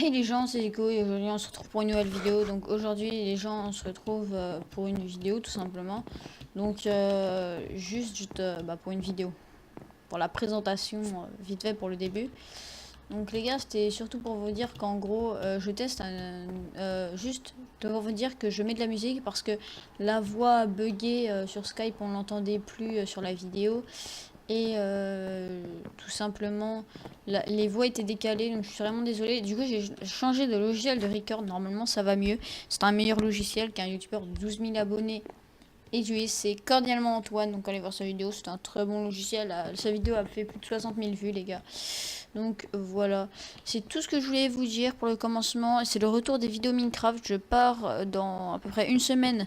Hey les gens, c'est Zico et aujourd'hui on se retrouve pour une nouvelle vidéo. Donc aujourd'hui les gens on se retrouve pour une vidéo tout simplement. Donc pour une vidéo, pour la présentation vite fait pour le début. Donc les gars, c'était surtout pour vous dire qu'en gros je teste juste pour vous dire que je mets de la musique parce que la voix buggée sur Skype on l'entendait plus sur la vidéo. Et tout simplement, les voix étaient décalées, donc je suis vraiment désolée. Du coup, j'ai changé de logiciel de record. Normalement, ça va mieux. C'est un meilleur logiciel qu'un youtubeur de 12 000 abonnés. Et c'est cordialement Antoine. Donc, allez voir sa vidéo. C'est un très bon logiciel. Sa vidéo a fait plus de 60 000 vues, les gars. Donc, voilà. C'est tout ce que je voulais vous dire pour le commencement. C'est le retour des vidéos Minecraft. Je pars dans à peu près une semaine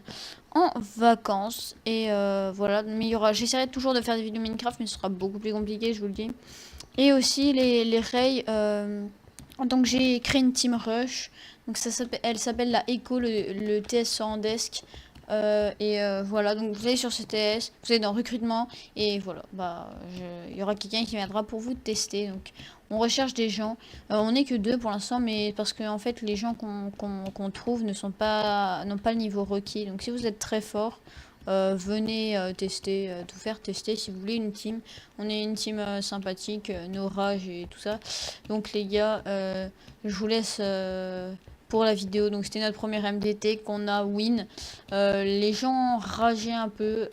en vacances et voilà, mais j'essaierai toujours de faire des vidéos Minecraft, mais ce sera beaucoup plus compliqué, je vous le dis. Et aussi les raids, donc j'ai créé une team rush, donc elle s'appelle la Echo, le TS sans desk. Voilà, donc vous allez sur CTS, vous allez dans recrutement et voilà, il y aura quelqu'un qui viendra pour vous tester. Donc on recherche des gens, on n'est que 2 pour l'instant, mais parce que en fait les gens qu'on trouve n'ont pas le niveau requis. Donc si vous êtes très fort, venez tester, tout faire tester si vous voulez une team. On est une team sympathique, nos rages et tout ça. Donc les gars, je vous laisse pour la vidéo. Donc c'était notre première MDT qu'on a win. Les gens rageaient un peu.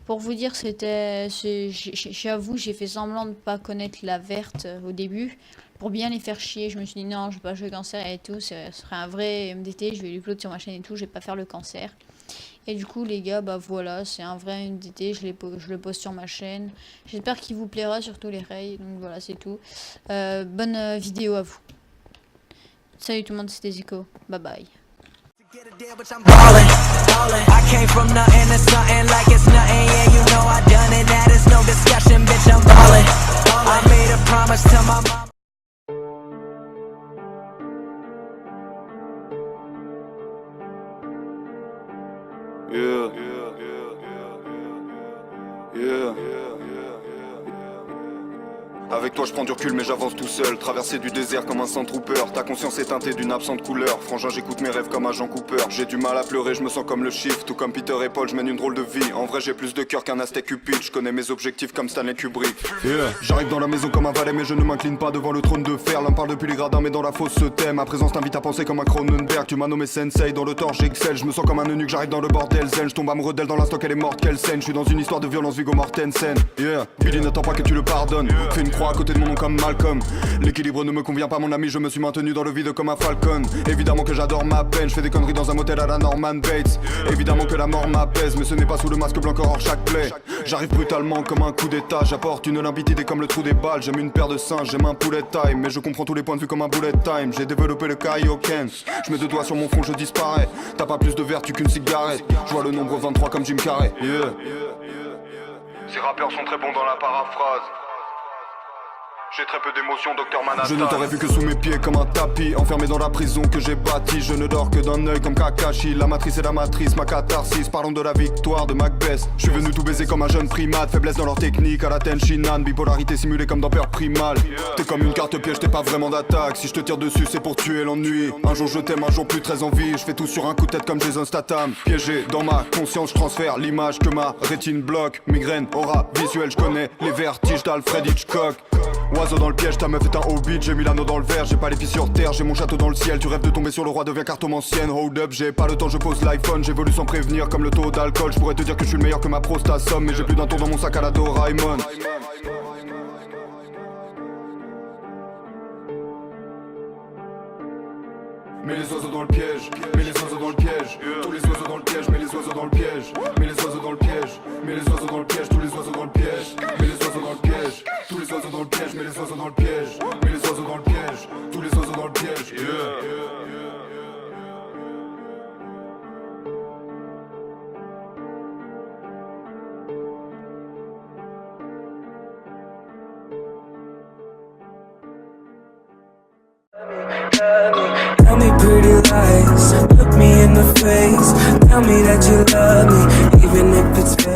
Pour vous dire, j'avoue, j'ai fait semblant de pas connaître la verte au début pour bien les faire chier. Je me suis dit non, je vais pas jouer cancer et tout, ce serait un vrai MDT, je vais upload sur ma chaîne et tout, je vais pas faire le cancer. Et du coup les gars, voilà, c'est un vrai MDT, je le poste sur ma chaîne. J'espère qu'il vous plaira, surtout les raids. Donc voilà, c'est tout. Bonne vidéo à vous. Salut tout le monde, c'était Zico. Bye bye. I came from nothing to something like it's nothing. Yeah, you know I done it. That is no discussion, bitch. I'm ballin'. I made a promise to my mom. Avec toi je prends du recul mais j'avance tout seul. Traverser du désert comme un Sandtrooper. Ta conscience est teintée d'une absente couleur. Frangin, j'écoute mes rêves comme agent Cooper. J'ai du mal à pleurer, je me sens comme le Shift. Tout comme Peter et Paul, je mène une drôle de vie. En vrai j'ai plus de cœur qu'un Aztec Cupid. Je connais mes objectifs comme Stanley Kubrick. J'arrive dans la maison comme un valet mais je ne m'incline pas devant le trône de fer. L'un parle depuis les gradins mais dans la fosse se tait. Ma présence t'invite à penser comme un Cronenberg. Tu m'as nommé Sensei, dans le torche j'excelle. Je me sens comme un eunuque, j'arrive dans le bordel zen. Je tombe amoureux d'elle dans l'instant qu'elle est morte, quelle scène. Je suis dans une histoire de violence Viggo Mortensen. Billy n'attend pas que tu le pardonnes. Fais une croix à côté de mon nom comme Malcolm. L'équilibre ne me convient pas mon ami, je me suis maintenu dans le vide comme un falcon. Évidemment que j'adore ma peine, je fais des conneries dans un motel à la Norman Bates. Évidemment que la mort m'apaise, mais ce n'est pas sous le masque blanc hors chaque plaie. J'arrive brutalement comme un coup d'état, j'apporte une limpidité comme le trou des balles. J'aime une paire de singes, j'aime un poulet time, mais je comprends tous les points de vue comme un bullet time. J'ai développé le Kaioken, je mets 2 doigts sur mon front, je disparais. T'as pas plus de vertu qu'une cigarette, je vois le nombre 23 comme Jim Carrey. Ces rappeurs sont très bons dans la paraphrase. J'ai très peu d'émotions, docteur Manhattan. Je ne t'aurais vu que sous mes pieds comme un tapis. Enfermé dans la prison que j'ai bâtie. Je ne dors que d'un œil comme Kakashi. La matrice est la matrice, ma catharsis. Parlons de la victoire de Macbeth. Je suis venu tout baiser comme un jeune primate. Faiblesse dans leur technique à la Tenshinhan. Bipolarité simulée comme dans Peur Primal. T'es comme une carte piège, t'es pas vraiment d'attaque. Si je te tire dessus c'est pour tuer l'ennui. Un jour je t'aime, un jour plus très envie. Je fais tout sur un coup de tête comme Jason Statham. Piégé dans ma conscience, je transfère l'image que ma rétine bloque. Migraine, aura visuelle, je connais les vertiges d'Alfred Hitchcock. Oiseau dans le piège, ta meuf est un hobbit. J'ai mis l'anneau dans le verre, j'ai pas les pieds sur terre. J'ai mon château dans le ciel, tu rêves de tomber sur le roi, deviens cartomancienne. Hold up, j'ai pas le temps, je pose l'iPhone. J'évolue sans prévenir comme le taux d'alcool. Je pourrais te dire que je suis le meilleur que ma prostate somme. Mais j'ai plus d'un tour dans mon sac à la Doraemon. Mets les oiseaux dans le piège, mets les oiseaux dans le piège. Tous les oiseaux dans le piège, mets les oiseaux dans le piège. Mets les oiseaux dans le piège, mets les oiseaux dans le piège. Tous les oiseaux dans le piège, mets les oiseaux dans le piège. Tous les oiseaux dans le piège, mets les oiseaux dans le piège. Mets les oiseaux dans le piège, tous les oiseaux dans le piège. Tell me pretty lies, look me in the face. Tell me that you love me, even if it's fake.